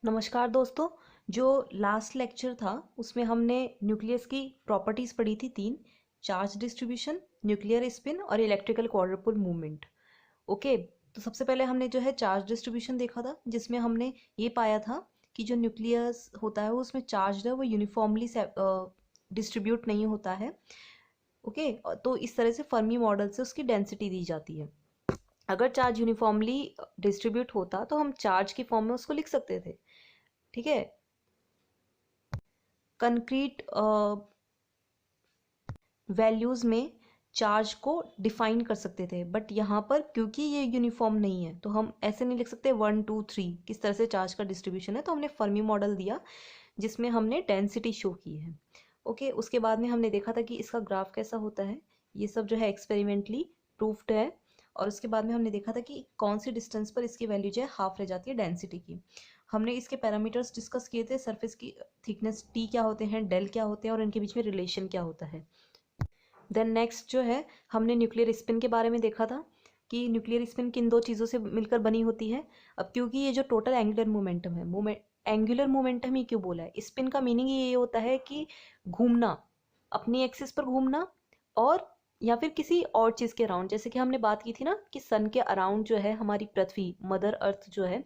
नमस्कार दोस्तों। जो लास्ट लेक्चर था उसमें हमने न्यूक्लियस की प्रॉपर्टीज़ पढ़ी थी तीन। चार्ज डिस्ट्रीब्यूशन, न्यूक्लियर स्पिन और इलेक्ट्रिकल क्वाड्रुपल मूवमेंट। ओके, तो सबसे पहले हमने जो है चार्ज डिस्ट्रीब्यूशन देखा था, जिसमें हमने ये पाया था कि जो न्यूक्लियस होता है वो उसमें चार्ज है वो यूनिफॉर्मली डिस्ट्रीब्यूट नहीं होता है। ओके, तो इस तरह से फर्मी मॉडल से उसकी डेंसिटी दी जाती है। अगर चार्ज यूनिफॉर्मली डिस्ट्रीब्यूट होता तो हम चार्ज की फॉर्म में उसको लिख सकते थे। ठीक है, कंक्रीट वैल्यूज़ में चार्ज को डिफाइन कर सकते थे, बट यहाँ पर क्योंकि ये यूनिफॉर्म नहीं है तो हम ऐसे नहीं लिख सकते 1 2 3 किस तरह से चार्ज का डिस्ट्रीब्यूशन है। तो हमने फर्मी मॉडल दिया जिसमें हमने डेंसिटी शो की है। ओके, उसके बाद में हमने देखा था कि इसका ग्राफ कैसा होता है। ये सब जो है एक्सपेरिमेंटली प्रूफ्ड है। और उसके बाद में हमने देखा था कि कौन सी डिस्टेंस पर इसकी वैल्यू जो है हाफ रह जाती है डेंसिटी की। हमने इसके पैरामीटर्स डिस्कस किए थे, सरफेस की थिकनेस टी क्या होते हैं, डेल क्या होते हैं और इनके बीच में रिलेशन क्या होता है। देन नेक्स्ट जो है हमने न्यूक्लियर स्पिन के बारे में देखा था कि न्यूक्लियर स्पिन किन दो चीज़ों से मिलकर बनी होती है। अब क्योंकि ये जो टोटल एंगुलर मोमेंटम है, एंगुलर मोमेंटम ही क्यों बोला है, स्पिन का मीनिंग ये होता है कि घूमना, अपनी एक्सिस पर घूमना और या फिर किसी और चीज़ के अराउंड। जैसे कि हमने बात की थी ना कि सन के अराउंड जो है हमारी पृथ्वी, मदर अर्थ जो है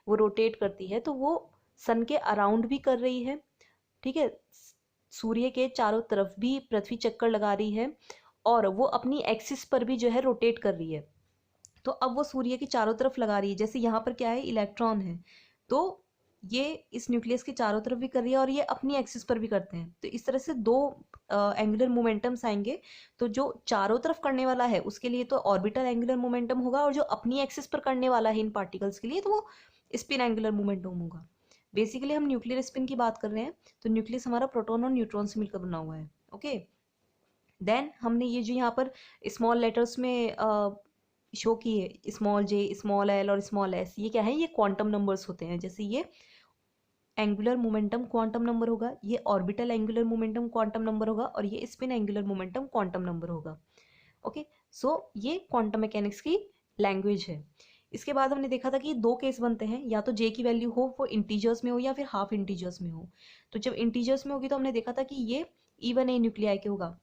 वो रोटेट करती है, तो वो सन के अराउंड भी कर रही है। ठीक है, सूर्य के चारों तरफ भी पृथ्वी चक्कर लगा रही है और वो अपनी एक्सिस पर भी जो है रोटेट कर रही है। तो अब वो सूर्य की चारों तरफ लगा रही है, जैसे यहाँ पर क्या है, इलेक्ट्रॉन है, तो ये इस न्यूक्लियस के चारों तरफ भी कर रही है और ये अपनी एक्सिस पर भी करते हैं। तो इस तरह से दो एंगुलर मोमेंटम्स आएंगे। तो जो चारों तरफ करने वाला है उसके लिए तो ऑर्बिटल एंगुलर मोमेंटम होगा, और जो अपनी एक्सिस पर करने वाला है इन पार्टिकल्स के लिए तो वो स्पिन एंगुलर मोमेंटम होगा। बेसिकली हम न्यूक्लियर स्पिन की बात कर रहे हैं, तो न्यूक्लियस हमारा प्रोटॉन और न्यूट्रॉन से मिलकर बना हुआ है। ओके, देन हमने ये जो यहाँ पर स्मॉल लेटर्स में शो की है, स्मॉल जे, स्मॉल एल और स्मॉल एस, ये क्या है, ये क्वांटम नंबर्स होते हैं। जैसे ये एंगुलर मोमेंटम क्वांटम नंबर होगा, ये orbital angular momentum quantum number होगा और ये spin angular momentum quantum number होगा। ओके, सो ये क्वांटम मैकेनिक्स की लैंग्वेज है। इसके बाद हमने देखा था कि दो केस बनते हैं, या तो जे की वैल्यू हो वो इंटीजर्स में हो या फिर हाफ इंटीजर्स में हो। तो जब इंटीजर्स में होगी तो हमने देखा था कि ये इवन ए न्यूक्लियाई के होगा।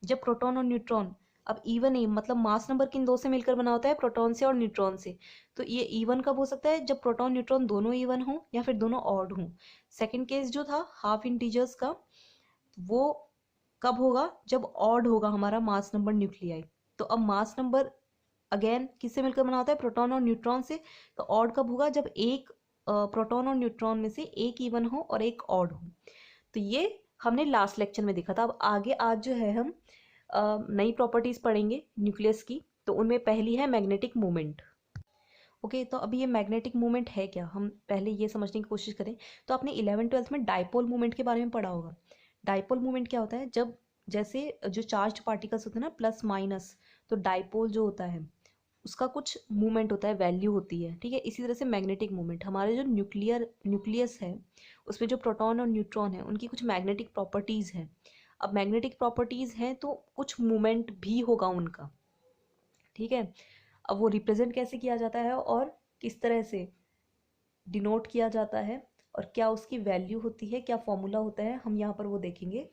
जब प्रोटॉन और न्यूट्रॉन, अब इवन ए मतलब मास नंबर किन दो से मिलकर बना होता है, प्रोटॉन से और न्यूट्रॉन से। तो ये इवन कब हो सकता है, जब प्रोटॉन न्यूट्रॉन दोनों इवन हो या फिर दोनों ऑड हो। सेकंड केस जो था हाफ इंटीजर्स का, वो कब होगा, जब ऑड होगा हमारा मास नंबर न्यूक्लियाई। तो अब मास नंबर अगेन किससे मिलकर बना होता है, प्रोटॉन और न्यूट्रॉन से। तो ऑड कब होगा, जब एक प्रोटॉन और न्यूट्रॉन में से एक इवन हो और एक ऑड हो। तो ये हमने लास्ट लेक्चर में देखा था। अब आगे आज जो है हम नई प्रॉपर्टीज पढ़ेंगे न्यूक्लियस की। तो उनमें पहली है मैग्नेटिक मोमेंट। ओके, तो अभी ये मैग्नेटिक मोमेंट है क्या, हम पहले ये समझने की कोशिश करें। तो आपने 11th-12th में डाइपोल मोमेंट के बारे में पढ़ा होगा। डाइपोल मोमेंट क्या होता है, जब जैसे जो चार्ज पार्टिकल्स होते हैं ना, प्लस माइनस, तो डाइपोल जो होता है उसका कुछ मूवमेंट होता है, वैल्यू होती है। ठीक है, इसी तरह से मैग्नेटिक मूवमेंट, हमारे जो न्यूक्लियस है उसमें जो प्रोटॉन और न्यूट्रॉन है उनकी कुछ मैग्नेटिक प्रॉपर्टीज़ हैं। अब मैग्नेटिक प्रॉपर्टीज़ हैं तो कुछ मूवमेंट भी होगा उनका। ठीक है, अब वो रिप्रेजेंट कैसे किया जाता है और किस तरह से डिनोट किया जाता है और क्या उसकी वैल्यू होती है, क्या फॉर्मूला होता है, हम यहाँ पर वो देखेंगे।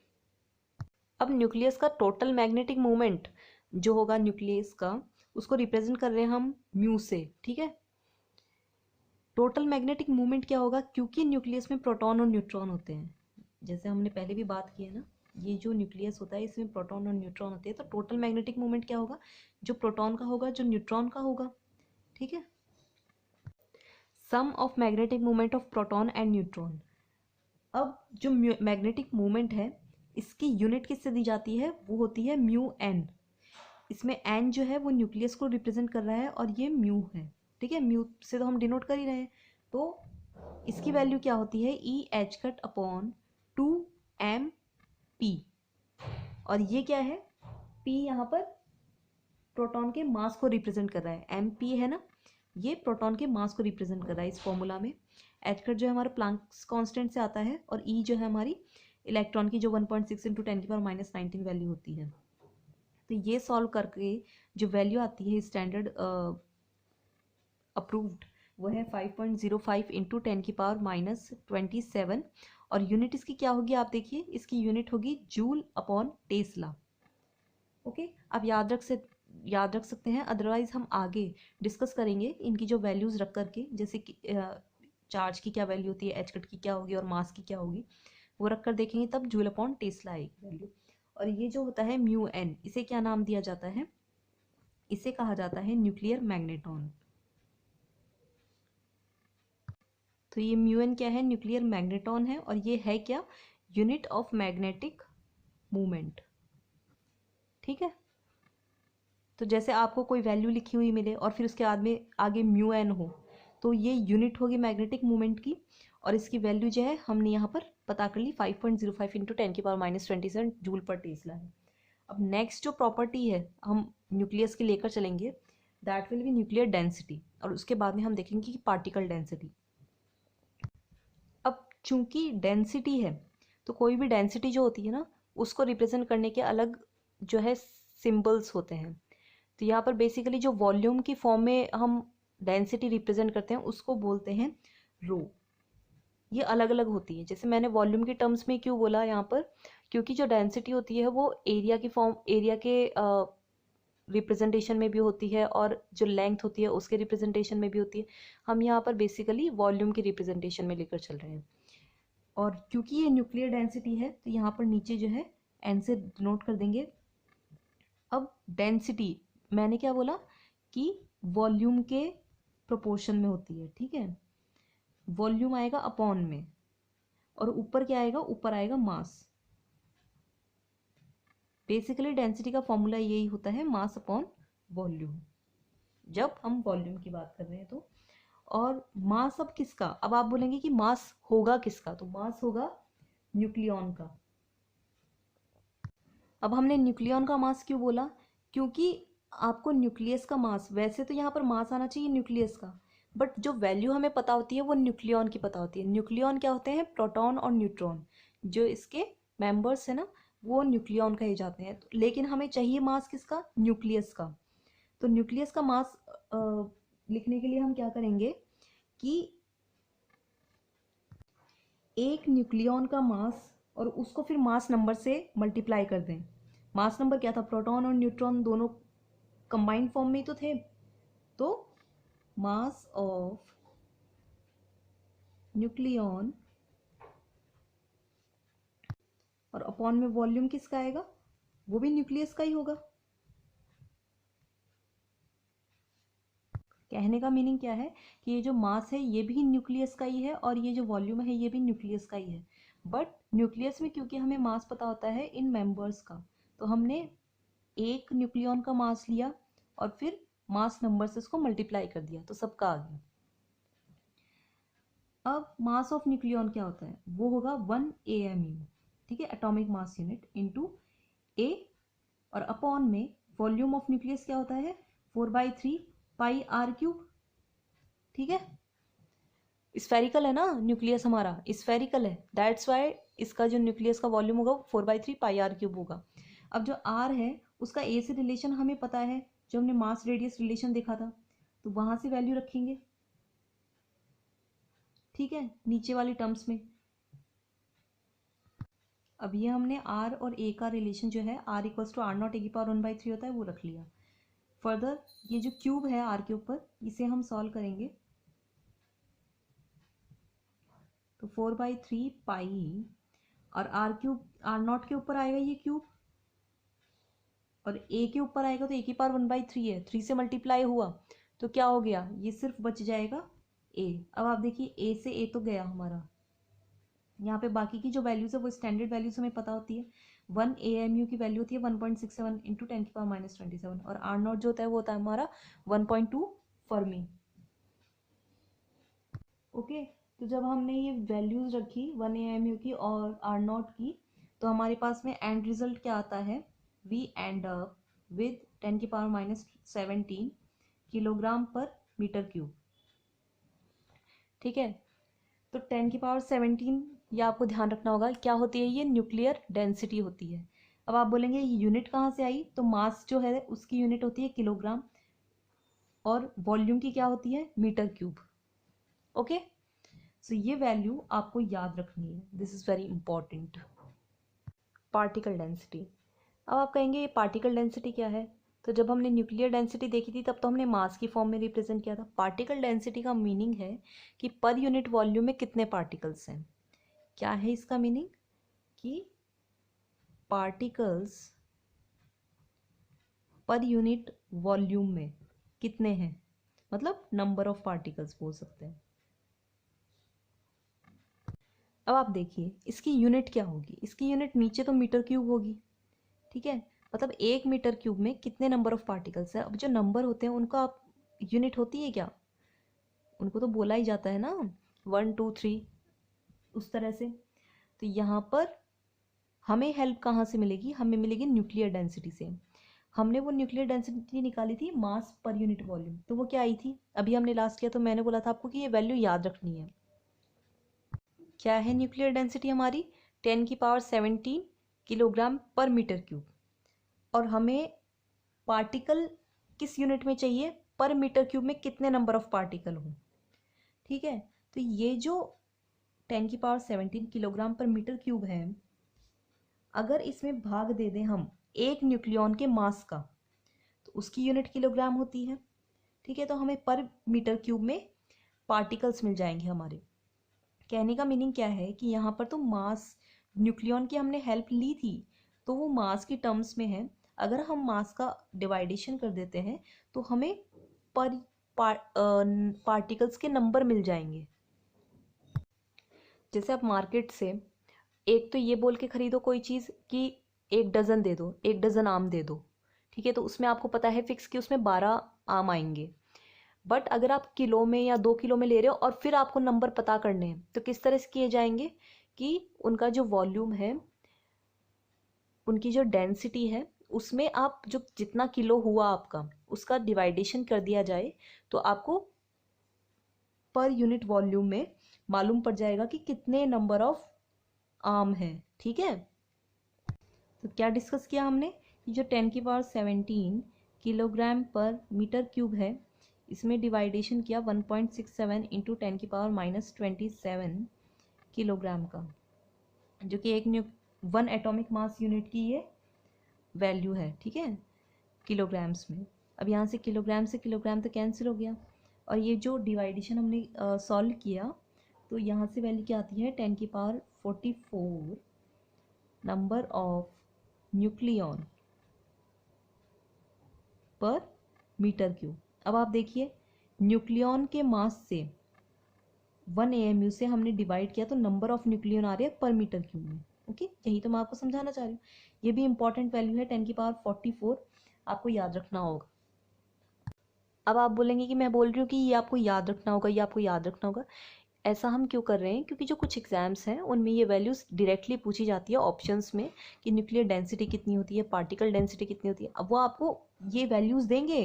अब न्यूक्लियस का टोटल मैग्नेटिक मोमेंट जो होगा न्यूक्लियस का, उसको रिप्रेजेंट कर रहे हैं हम म्यू से। ठीक है, टोटल मैग्नेटिक मोमेंट क्या होगा, क्योंकि न्यूक्लियस में प्रोटॉन और न्यूट्रॉन होते हैं, जैसे हमने पहले भी बात की है ना, ये जो न्यूक्लियस होता है इसमें प्रोटॉन और न्यूट्रॉन होते हैं। तो टोटल मैग्नेटिक मोमेंट क्या होगा, जो प्रोटॉन का होगा जो न्यूट्रॉन का होगा। ठीक है, sum of magnetic moment of proton and neutron. अब जो मैग्नेटिक मोमेंट है इसकी यूनिट किससे दी जाती है, वो होती है म्यू एन। इसमें एन जो है वो न्यूक्लियस को रिप्रेजेंट कर रहा है और ये म्यू है। ठीक है, म्यू से तो हम डिनोट कर ही रहे हैं। तो इसकी वैल्यू क्या होती है, E H cut upon 2 m p। और ये क्या है, p यहाँ पर प्रोटॉन के मास को रिप्रेजेंट कर रहा है, एम पी है ना, ये प्रोटॉन के मास को रिप्रेजेंट कर रहा है इस फॉर्मूला में। एच कट जो है हमारा प्लांक्स कांस्टेंट से आता है और ई जो है हमारी इलेक्ट्रॉन की जो 1.6 × 10⁻⁻19 वैल्यू होती है। तो ये सॉल्व करके जो वैल्यू आती है स्टैंडर्ड अप्रूव्ड, वो है 5.05 इंटू 10⁻⁻27। और यूनिट इसकी क्या होगी आप देखिए, इसकी यूनिट होगी जूल अपॉन टेस्ला। ओके, आप याद रख सकते हैं, अदरवाइज हम आगे डिस्कस करेंगे इनकी जो वैल्यूज रख करके, जैसे कि चार्ज की क्या वैल्यू होती है, एच कट की क्या होगी और मास की क्या होगी, वो रख कर देखेंगे, तब जूल अपॉन टेस्ला आएगी वैल्यू। और ये जो होता है म्यू एन, इसे क्या नाम दिया जाता है, इसे कहा जाता है न्यूक्लियर मैग्नेटॉन। तो ये म्यू एन क्या है, न्यूक्लियर मैग्नेटॉन है, और ये है क्या, यूनिट ऑफ मैग्नेटिक मूवमेंट। ठीक है, तो जैसे आपको कोई वैल्यू लिखी हुई मिले और फिर उसके बाद में आगे म्यू एन हो, तो ये यूनिट होगी मैग्नेटिक मूवमेंट की, और इसकी वैल्यू जो है हमने यहाँ पर पता कर ली, 5.05 इंटू 10⁻⁻27 जूल पर टेस्ला है। अब नेक्स्ट जो प्रॉपर्टी है हम न्यूक्लियस की लेकर चलेंगे, that will be nuclear density, और उसके बाद में हम देखेंगे कि पार्टिकल डेंसिटी। अब चूंकि डेंसिटी है, तो कोई भी डेंसिटी जो होती है ना, उसको रिप्रेजेंट करने के अलग जो है सिंबल्स होते हैं। तो यहाँ पर बेसिकली जो वॉल्यूम की फॉर्म में हम डेंसिटी रिप्रेजेंट करते हैं उसको बोलते हैं रो। ये अलग अलग होती है, जैसे मैंने वॉल्यूम के टर्म्स में क्यों बोला यहाँ पर, क्योंकि जो डेंसिटी होती है वो एरिया की फॉर्म, एरिया के रिप्रेजेंटेशन में भी होती है, और जो लेंथ होती है उसके रिप्रेजेंटेशन में भी होती है। हम यहाँ पर बेसिकली वॉल्यूम की रिप्रेजेंटेशन में लेकर चल रहे हैं। और क्योंकि ये न्यूक्लियर डेंसिटी है, तो यहाँ पर नीचे जो है एन से डिनोट कर देंगे। अब डेंसिटी मैंने क्या बोला कि वॉल्यूम के प्रोपोर्शन में होती है, ठीक है, वॉल्यूम आएगा अपॉन में, और ऊपर क्या आएगा, ऊपर आएगा मास। बेसिकली डेंसिटी का फॉर्मूला यही होता है, मास अपॉन वॉल्यूम, जब हम वॉल्यूम की बात कर रहे हैं तो। और मास अब किसका, अब आप बोलेंगे कि मास होगा किसका, तो मास होगा न्यूक्लियॉन का। अब हमने न्यूक्लियॉन का मास क्यों बोला, क्योंकि आपको न्यूक्लियस का मास, वैसे तो यहाँ पर मास आना चाहिए न्यूक्लियस का, बट जो वैल्यू हमें पता होती है वो न्यूक्लियॉन की पता होती है। न्यूक्लियॉन क्या होते हैं, प्रोटॉन और न्यूट्रॉन, जो इसके मेंबर्स है ना, वो न्यूक्लियॉन कहे जाते हैं। लेकिन हमें चाहिए मास किसका, न्यूक्लियस का। तो न्यूक्लियस का मास लिखने के लिए हम क्या करेंगे कि एक न्यूक्लियॉन का मास और उसको फिर मास नंबर से मल्टीप्लाई कर दें। मास नंबर क्या था, प्रोटॉन और न्यूट्रॉन दोनों कंबाइंड फॉर्म में ही तो थे, तो मास ऑफ न्यूक्लियॉन और अपॉन में वॉल्यूम किसका आएगा, वो भी न्यूक्लियस का ही होगा। कहने का मीनिंग क्या है कि ये जो मास है ये भी न्यूक्लियस का ही है, और ये जो वॉल्यूम है ये भी न्यूक्लियस का ही है। बट न्यूक्लियस में क्योंकि हमें मास पता होता है इन मेंबर्स का, तो हमने एक न्यूक्लियॉन का मास लिया और फिर मास नंबर से उसको मल्टीप्लाई कर दिया, तो सबका आ गया। अब मास ऑफ न्यूक्लियॉन क्या होता है, वो होगा 1 AMU, ठीक है, एटॉमिक मास यूनिट, इंटू ए, और अपॉन में वॉल्यूम ऑफ न्यूक्लियस क्या होता है, 4/3 पाई आर क्यूब। ठीक है, स्फेरिकल है ना न्यूक्लियस, हमारा स्फेरिकल है, दैट्स वाई इसका जो न्यूक्लियस का वॉल्यूम होगा 4/3 पाई आर क्यूब होगा। अब जो आर है उसका ए से रिलेशन हमें पता है, जो हमने मास रेडियस रिलेशन देखा था, तो वहां से वैल्यू रखेंगे, ठीक है, नीचे वाली टर्म्स में। अब ये हमने आर और ए का रिलेशन जो है, आर इक्वल्स टू R0 ए की पावर 1/3 होता है, वो रख लिया। फर्दर ये जो क्यूब है आर के ऊपर, इसे हम सॉल्व करेंगे, तो 4/3 पाई, और आर क्यूब R0 के ऊपर आएगा ये क्यूब, और ए के ऊपर आएगा तो ए की पावर 1/3 है, 3 से मल्टीप्लाई हुआ तो क्या हो गया, ये सिर्फ बच जाएगा ए। अब आप देखिए ए से ए तो गया हमारा, यहाँ पे बाकी की जो वैल्यूज है वो स्टैंडर्ड वैल्यूज हमें पता होती है। 1 AMU की वैल्यू होती है 1.67 इंटू 10⁻⁻27, और R0 जो होता है वो होता है हमारा 1.2 फर्मी। ओके, तो जब हमने ये वैल्यूज रखी 1 AMU की और R0 की, तो हमारे पास में एंड रिजल्ट क्या आता है, we end up with 10⁻⁻17 kilogram per metre cube. ठीक है, तो 10⁻17, ये आपको ध्यान रखना होगा क्या होती है, ये न्यूक्लियर डेंसिटी होती है। अब आप बोलेंगे ये यूनिट कहाँ से आई, तो मास जो है उसकी यूनिट होती है किलोग्राम, और वॉल्यूम की क्या होती है, मीटर क्यूब। ओके, सो ये वैल्यू आपको याद रखनी है, this is very important. Particle density. अब आप कहेंगे ये पार्टिकल डेंसिटी क्या है? तो जब हमने न्यूक्लियर डेंसिटी देखी थी तब तो हमने मास की फॉर्म में रिप्रेजेंट किया था। पार्टिकल डेंसिटी का मीनिंग है कि पर यूनिट वॉल्यूम में कितने पार्टिकल्स हैं। क्या है इसका मीनिंग? कि पार्टिकल्स पर यूनिट वॉल्यूम में कितने हैं, मतलब नंबर ऑफ पार्टिकल्स बोल सकते हैं। अब आप देखिए इसकी यूनिट क्या होगी, इसकी यूनिट नीचे तो मीटर क्यूब होगी, ठीक है, मतलब 1 मीटर क्यूब में कितने नंबर ऑफ पार्टिकल्स है। अब जो नंबर होते हैं उनका आप यूनिट होती है क्या, उनको तो बोला ही जाता है ना 1 2 3 उस तरह से। तो यहाँ पर हमें हेल्प कहाँ से मिलेगी, हमें मिलेगी न्यूक्लियर डेंसिटी से। हमने वो न्यूक्लियर डेंसिटी निकाली थी मास पर यूनिट वॉल्यूम, तो वो क्या आई थी, अभी हमने लास्ट किया तो मैंने बोला था आपको कि ये वैल्यू याद रखनी है। क्या है न्यूक्लियर डेंसिटी हमारी 10⁻17 किलोग्राम पर मीटर क्यूब, और हमें पार्टिकल किस यूनिट में चाहिए, पर मीटर क्यूब में कितने नंबर ऑफ पार्टिकल हों, ठीक है। तो ये जो 10⁻17 किलोग्राम पर मीटर क्यूब है, अगर इसमें भाग दे दें हम एक न्यूक्लियॉन के मास का तो उसकी यूनिट किलोग्राम होती है, ठीक है। तो हमें पर मीटर क्यूब में पार्टिकल्स मिल जाएंगे हमारे। कहने का मीनिंग क्या है कि यहाँ पर तो मास न्यूक्लियॉन की हमने हेल्प ली थी तो वो मास की टर्म्स में है, अगर हम मास का डिवाइडेशन कर देते हैं तो हमें पर पार्टिकल्स के नंबर मिल जाएंगे। जैसे आप मार्केट से एक तो ये बोल के खरीदो कोई चीज़ कि 1 डज़न दे दो, 1 डज़न आम दे दो, ठीक है, तो उसमें आपको पता है फिक्स कि उसमें 12 आम आएंगे। बट अगर आप किलो में या 2 किलो में ले रहे हो और फिर आपको नंबर पता करने हैं तो किस तरह से किए जाएंगे कि उनका जो वॉल्यूम है, उनकी जो डेंसिटी है, उसमें आप जो जितना किलो हुआ आपका उसका डिवाइडेशन कर दिया जाए तो आपको पर यूनिट वॉल्यूम में मालूम पड़ जाएगा कि कितने नंबर ऑफ आम है, ठीक है। तो क्या डिस्कस किया हमने कि जो 10⁻17 किलोग्राम पर मीटर क्यूब है इसमें डिवाइडेशन किया 1.67 इंटू 10⁻⁻27 किलोग्राम का, जो कि 1 एटॉमिक मास यूनिट की ये वैल्यू है, ठीक है, किलोग्राम्स में। अब यहाँ से किलोग्राम तो कैंसिल हो गया, और ये जो डिवाइडेशन हमने सॉल्व किया तो यहाँ से वैल्यू क्या आती है 10⁻44 नंबर ऑफ न्यूक्लियॉन पर मीटर क्यूब। अब आप देखिए न्यूक्लियॉन के मास से 1 AMU से हमने डिवाइड किया तो नंबर ऑफ न्यूक्लियन आ रहे हैं पर मीटर क्यूब में, ओके, यही तो मैं आपको समझाना चाह रही हूँ। ये भी इंपॉर्टेंट वैल्यू है 10⁻44, आपको याद रखना होगा। अब आप बोलेंगे कि मैं बोल रही हूँ कि ये आपको याद रखना होगा, ये आपको याद रखना होगा। ऐसा हम क्यों कर रहे हैं, क्योंकि जो कुछ एग्जाम्स हैं उनमें ये वैल्यूज़ डायरेक्टली पूछी जाती है ऑप्शंस में कि न्यूक्लियर डेंसिटी कितनी होती है, पार्टिकल डेंसिटी कितनी होती है। अब वो आपको ये वैल्यूज़ देंगे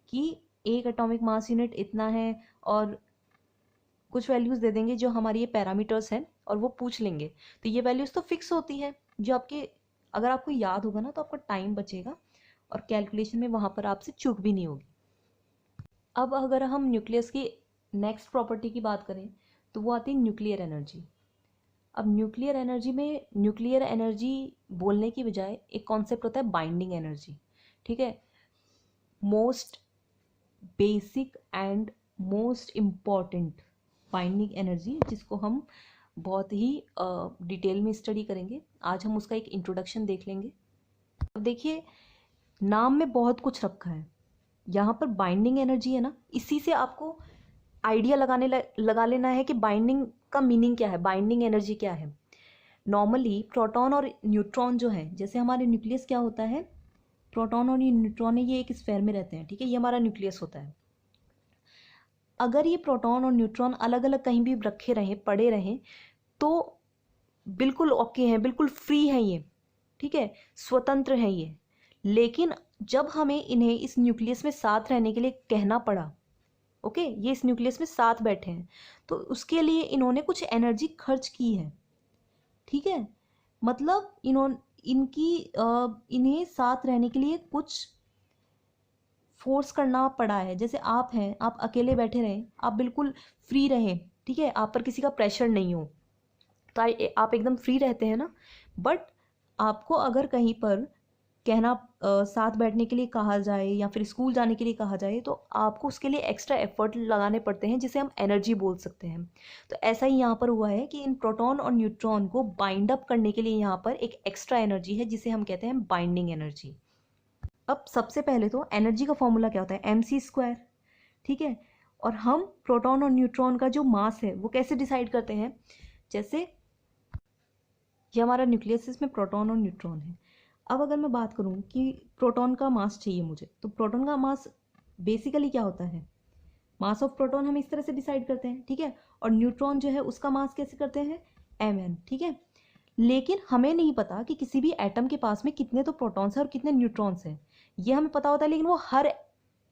कि एक एटॉमिक मास यूनिट इतना है, और कुछ वैल्यूज़ दे देंगे जो हमारी ये पैरामीटर्स हैं और वो पूछ लेंगे। तो ये वैल्यूज़ तो फिक्स होती है जो आपके, अगर आपको याद होगा ना तो आपका टाइम बचेगा और कैलकुलेशन में वहाँ पर आपसे चूक भी नहीं होगी। अब अगर हम न्यूक्लियस की नेक्स्ट प्रॉपर्टी की बात करें तो वो आती है न्यूक्लियर एनर्जी। अब न्यूक्लियर एनर्जी में न्यूक्लियर एनर्जी बोलने की बजाय एक कॉन्सेप्ट होता है बाइंडिंग एनर्जी, ठीक है। Most basic and most important binding energy, जिसको हम बहुत ही डिटेल में स्टडी करेंगे। आज हम उसका एक इंट्रोडक्शन देख लेंगे। अब देखिए नाम में बहुत कुछ रखा है, यहाँ पर बाइंडिंग एनर्जी है ना, इसी से आपको आइडिया लगा लेना है कि बाइंडिंग का मीनिंग क्या है, बाइंडिंग एनर्जी क्या है। नॉर्मली प्रोटॉन और न्यूट्रॉन जो है, जैसे हमारे न्यूक्लियस क्या होता है, प्रोटॉन और न्यूट्रॉन है, ये एक स्फेयर में रहते हैं, ठीक है, ये हमारा न्यूक्लियस होता है। अगर ये प्रोटॉन और न्यूट्रॉन अलग अलग कहीं भी रखे रहें, पड़े रहें, तो बिल्कुल ओके हैं, बिल्कुल फ्री हैं ये, ठीक है, स्वतंत्र हैं ये। लेकिन जब हमें इन्हें इस न्यूक्लियस में साथ रहने के लिए कहना पड़ा, ओके, ये इस न्यूक्लियस में साथ बैठे हैं, तो उसके लिए इन्होंने कुछ एनर्जी खर्च की है, ठीक है, मतलब इन्हें साथ रहने के लिए कुछ फोर्स करना पड़ा है। जैसे आप हैं, आप अकेले बैठे रहें, आप बिल्कुल फ्री रहें, ठीक है, आप पर किसी का प्रेशर नहीं हो, तो आप एकदम फ्री रहते हैं ना। बट आपको अगर कहीं पर कहना साथ बैठने के लिए कहा जाए या फिर स्कूल जाने के लिए कहा जाए, तो आपको उसके लिए एक्स्ट्रा एफर्ट लगाने पड़ते हैं, जिसे हम एनर्जी बोल सकते हैं। तो ऐसा ही यहाँ पर हुआ है कि इन प्रोटॉन और न्यूट्रॉन को बाइंड अप करने के लिए यहाँ पर एक एक्स्ट्रा एनर्जी है, जिसे हम कहते हैं बाइंडिंग एनर्जी। अब सबसे पहले तो एनर्जी का फॉर्मूला क्या होता है, mc²। ठीक है, और हम प्रोटॉन और न्यूट्रॉन का जो मास है वो कैसे डिसाइड करते हैं, जैसे ये हमारा न्यूक्लियस, इसमें प्रोटॉन और न्यूट्रॉन है। अब अगर मैं बात करूं कि प्रोटॉन का मास चाहिए मुझे, तो प्रोटॉन का मास बेसिकली क्या होता है, मास ऑफ प्रोटॉन हम इस तरह से डिसाइड करते हैं। ठीक है, और न्यूट्रॉन जो है उसका मास कैसे करते हैं, mn। ठीक है, लेकिन हमें नहीं पता कि किसी भी एटम के पास में कितने तो प्रोटॉन्स हैं और कितने न्यूट्रॉन्स हैं, ये हमें पता होता है, लेकिन वो हर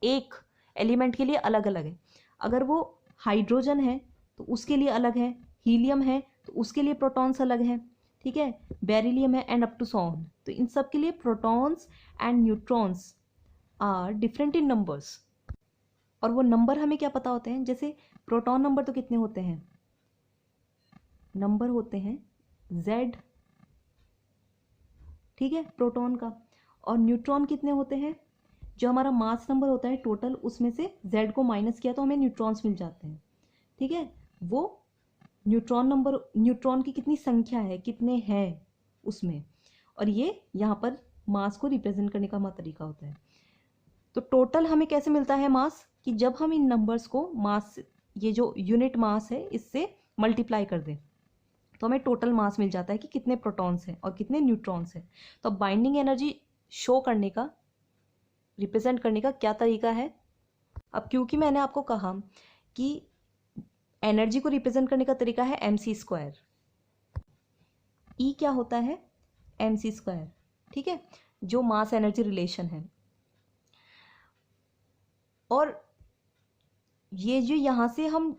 एक एलिमेंट के लिए अलग अलग है। अगर वो हाइड्रोजन है तो उसके लिए अलग है, हीलियम है तो उसके लिए प्रोटॉन्स अलग हैं, ठीक है, बेरिलियम है, and up to so on. तो इन सब के लिए protons and neutrons are different in numbers, और वो नंबर हमें क्या पता होते हैं, जैसे प्रोटॉन नंबर तो कितने होते हैं, नंबर होते हैं z, ठीक है, प्रोटॉन का। और न्यूट्रॉन कितने होते हैं, जो हमारा मास नंबर होता है टोटल, उसमें से z को माइनस किया तो हमें न्यूट्रॉन्स मिल जाते हैं। ठीक है, वो न्यूट्रॉन नंबर, न्यूट्रॉन की कितनी संख्या है, कितने हैं उसमें, और ये यहाँ पर मास को रिप्रेजेंट करने का हमारा तरीका होता है। तो टोटल हमें कैसे मिलता है मास, कि जब हम इन नंबर्स को मास, ये जो यूनिट मास है, इससे मल्टीप्लाई कर दें, तो हमें टोटल मास मिल जाता है कि कितने प्रोटॉन्स हैं और कितने न्यूट्रॉन्स हैं। तो बाइंडिंग एनर्जी शो करने का, रिप्रेजेंट करने का क्या तरीका है। अब क्योंकि मैंने आपको कहा कि एनर्जी को रिप्रेजेंट करने का तरीका है mc², ई क्या होता है, mc², ठीक है, जो मास एनर्जी रिलेशन है। और ये जो यहाँ से हम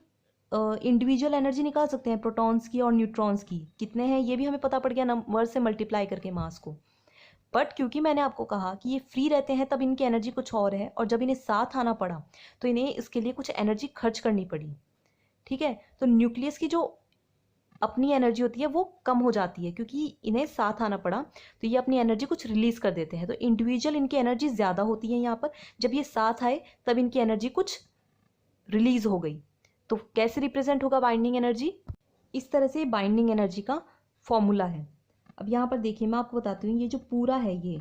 इंडिविजुअल एनर्जी निकाल सकते हैं प्रोटॉन्स की और न्यूट्रॉन्स की, कितने हैं ये भी हमें पता पड़ गया नंबर से मल्टीप्लाई करके मास को। बट क्योंकि मैंने आपको कहा कि ये फ्री रहते हैं, तब इनकी एनर्जी कुछ और है, और जब इन्हें साथ आना पड़ा तो इन्हें इसके लिए कुछ एनर्जी खर्च करनी पड़ी। ठीक है, तो न्यूक्लियस की जो अपनी एनर्जी होती है वो कम हो जाती है, क्योंकि इन्हें साथ आना पड़ा, तो ये अपनी एनर्जी कुछ रिलीज कर देते हैं। तो इंडिविजुअल इनकी एनर्जी ज़्यादा होती है यहाँ पर, जब ये साथ आए तब इनकी एनर्जी कुछ रिलीज हो गई। तो कैसे रिप्रेजेंट होगा बाइंडिंग एनर्जी, इस तरह से बाइंडिंग एनर्जी का फॉर्मूला है। अब यहाँ पर देखिए, मैं आपको बताती हूँ, ये जो पूरा है ये,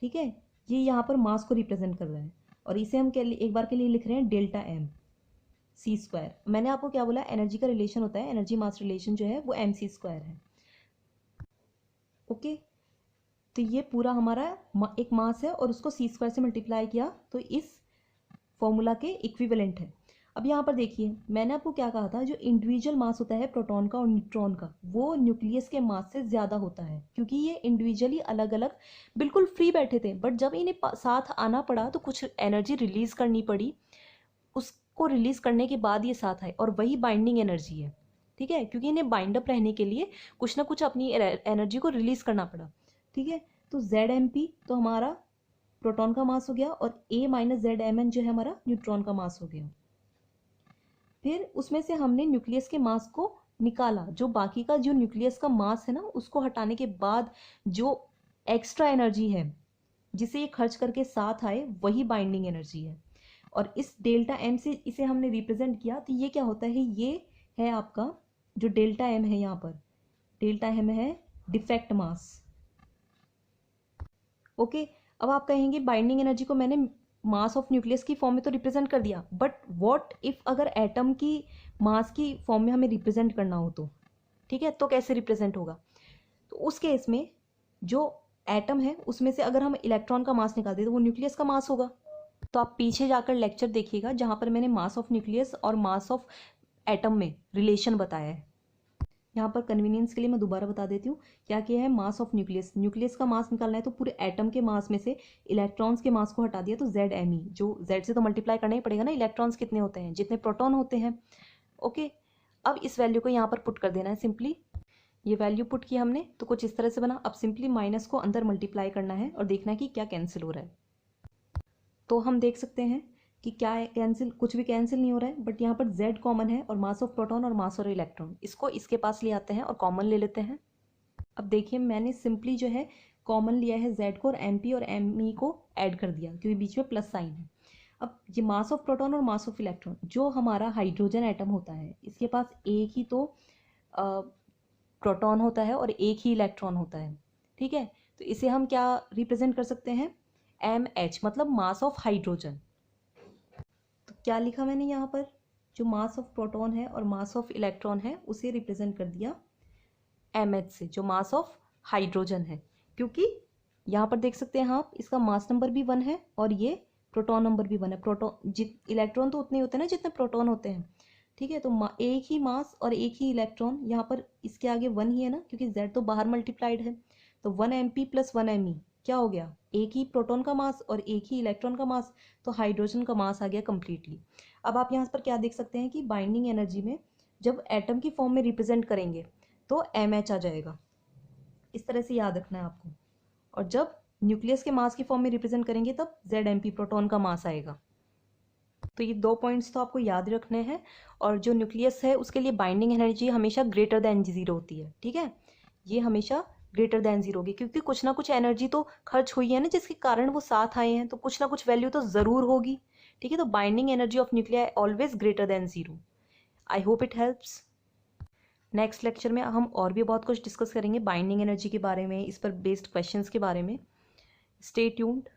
ठीक है, ये यहाँ पर मास को रिप्रेजेंट कर रहा है, और इसे हम एक बार के लिए लिख रहे हैं डेल्टा mc²। मैंने आपको क्या बोला, एनर्जी का रिलेशन होता है, एनर्जी मास रिलेशन जो है वो mc² है। ओके, तो ये पूरा हमारा एक मास है और उसको c² से मल्टीप्लाई किया, तो इस फॉर्मूला के इक्विवेलेंट है। अब यहाँ पर देखिए, मैंने आपको क्या कहा था, जो इंडिविजुअल मास होता है प्रोटॉन का और न्यूट्रॉन का, वो न्यूक्लियस के मास से ज़्यादा होता है, क्योंकि ये इंडिविजुअली अलग अलग बिल्कुल फ्री बैठे थे, बट जब इन्हें साथ आना पड़ा तो कुछ एनर्जी रिलीज करनी पड़ी, उसको रिलीज करने के बाद ये साथ आए, और वही बाइंडिंग एनर्जी है। ठीक है, क्योंकि इन्हें बाइंड अप रहने के लिए कुछ ना कुछ अपनी एनर्जी को रिलीज करना पड़ा। ठीक है, तो ZmP तो हमारा प्रोटॉन का मास हो गया, और A - ZMN जो है हमारा न्यूट्रॉन का मास हो गया। फिर उसमें से हमने न्यूक्लियस के मास को निकाला, जो बाकी का जो न्यूक्लियस का मास है ना, उसको हटाने के बाद जो एक्स्ट्रा एनर्जी है जिसे ये खर्च करके साथ आए, वही बाइंडिंग एनर्जी है। और इस डेल्टा m से इसे हमने रिप्रेजेंट किया, तो ये क्या होता है, ये है आपका जो डेल्टा m है, यहाँ पर डेल्टा m है डिफेक्ट मास। ओके, अब आप कहेंगे बाइंडिंग एनर्जी को मैंने मास ऑफ न्यूक्लियस की फॉर्म में तो रिप्रेजेंट कर दिया, बट व्हाट इफ अगर एटम की मास की फॉर्म में हमें रिप्रेजेंट करना हो तो, ठीक है, तो कैसे रिप्रेजेंट होगा। तो उस केस में जो एटम है उसमें से अगर हम इलेक्ट्रॉन का मास निकाल दें तो वो न्यूक्लियस का मास होगा। तो आप पीछे जाकर लेक्चर देखिएगा, जहाँ पर मैंने मास ऑफ न्यूक्लियस और मास ऑफ एटम में रिलेशन बताया है। यहाँ पर कन्वीनियंस के लिए मैं दोबारा बता देती हूँ क्या किया है। मास ऑफ न्यूक्लियस, न्यूक्लियस का मास निकालना है, तो पूरे एटम के मास में से इलेक्ट्रॉन्स के मास को हटा दिया, तो ZmE, जो Z से तो मल्टीप्लाई करना ही पड़ेगा ना, इलेक्ट्रॉन्स कितने होते हैं, जितने प्रोटॉन होते हैं। ओके, अब इस वैल्यू को यहाँ पर पुट कर देना है सिंपली। ये वैल्यू पुट किया हमने तो कुछ इस तरह से बना। अब सिंपली माइनस को अंदर मल्टीप्लाई करना है और देखना है कि क्या कैंसिल हो रहा है। तो हम देख सकते हैं कि क्या है, कैंसिल, कुछ भी कैंसिल नहीं हो रहा है, बट यहाँ पर Z कॉमन है और मास ऑफ प्रोटॉन और मास ऑफ इलेक्ट्रॉन, इसको इसके पास ले आते हैं और कॉमन ले लेते हैं। अब देखिए मैंने सिंपली जो है कॉमन लिया है Z को और MP और ME को ऐड कर दिया क्योंकि बीच में प्लस साइन है। अब ये मास ऑफ प्रोटॉन और मास ऑफ इलेक्ट्रॉन, जो हमारा हाइड्रोजन एटम होता है इसके पास एक ही तो प्रोटॉन होता है और एक ही इलेक्ट्रॉन होता है, ठीक है। तो इसे हम क्या रिप्रेजेंट कर सकते हैं, MH, मतलब मास ऑफ हाइड्रोजन। तो क्या लिखा मैंने यहाँ पर, जो मास ऑफ प्रोटॉन है और मास ऑफ इलेक्ट्रॉन है उसे रिप्रेजेंट कर दिया MH से, जो मास ऑफ हाइड्रोजन है, क्योंकि यहाँ पर देख सकते हैं आप, इसका मास नंबर भी 1 है और ये प्रोटॉन नंबर भी 1 है। प्रोटॉन इलेक्ट्रॉन तो उतने होते हैं ना जितने प्रोटॉन होते हैं, ठीक है। तो एक ही मास और एक ही इलेक्ट्रॉन, यहाँ पर इसके आगे 1 ही है ना, क्योंकि Z तो बाहर मल्टीप्लाइड है। तो 1MP प्लस 1Me क्या हो गया, एक ही प्रोटॉन का मास और एक ही इलेक्ट्रॉन का मास, तो हाइड्रोजन का मास आ गया कंप्लीटली। अब आप यहाँ पर क्या देख सकते हैं कि बाइंडिंग एनर्जी में जब एटम की फॉर्म में रिप्रेजेंट करेंगे तो MH आ जाएगा, इस तरह से याद रखना है आपको। और जब न्यूक्लियस के मास की फॉर्म में रिप्रेजेंट करेंगे तब ZMP, प्रोटॉन का मास आएगा। तो ये 2 पॉइंट्स तो आपको याद रखने हैं। और जो न्यूक्लियस है उसके लिए बाइंडिंग एनर्जी हमेशा ग्रेटर देन 0 होती है, ठीक है। ये हमेशा ग्रेटर देन 0 होगी, क्योंकि कुछ ना कुछ एनर्जी तो खर्च हुई है ना जिसके कारण वो साथ आए हैं, तो कुछ ना कुछ वैल्यू तो ज़रूर होगी, ठीक है। तो binding energy of nuclei always greater than 0। I hope it helps. Next lecture में हम और भी बहुत कुछ डिस्कस करेंगे बाइंडिंग एनर्जी के बारे में, इस पर बेस्ड क्वेश्चंस के बारे में। Stay tuned.